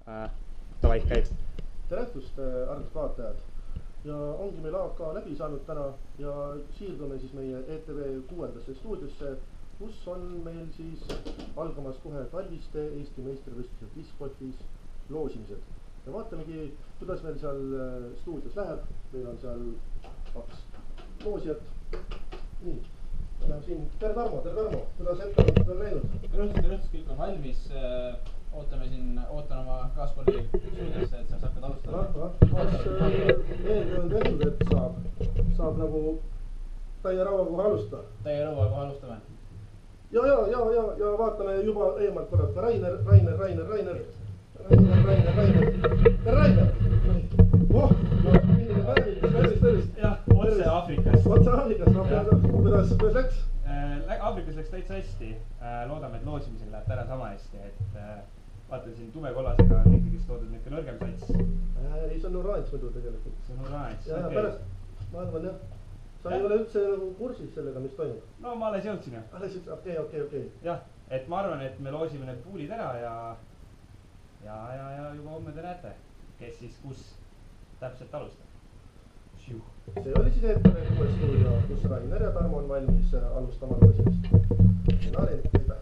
Davai, käib. Tere õhtust, armsad vaatajad. Ja ongi meil AK läbi saanud täna ja siirdume siis meie ETV 6. stuudiosse, kus on meil siis algamas kohe talviste Eesti meistrivõistluse diskgolfis loosimised. Ja vaatamegi, kuidas meil seal stuudios läheb. Meil on seal 2 loosijat. Nii, siin, tere Tarmo, kuidas ettevalmistused on läinud? Tere õhtust, kõik on valmis. Ootan oma kaaspordi stuudiosse, et saaks hakkad alustada. Kas eeltöö on tehtud, et saab nagu täie rauaga kohe alustada? Täie rauaga kohe alustame. Ja vaatame juba eemalt korralt ka Rainer. Oh, milline päevik, jah, otse Aafrikast. Kuidas läks? Aafrikas läks täitsa hästi. Loodame, et loosimisel läheb täna sama hästi, et vaatan siin tumekollasega on ikkagi toodud niuke nõrgem sats. Ei, see on oranž muidu tegelikult. See on oranž. Ja pärast, ma arvan jah. Sa ei ole üldse nagu kursis sellega, mis toimub? No ma alles jõudsin jah. Alles jõudsin, okei. Jah, et ma arvan, et me loosime need puulid ära ja juba homme te näete, kes siis kus täpselt alustab. See oli siis ETV 6 stuudio, kus Rainer ja Tarmo on valmis alustama loosimist. Naari, aitäh!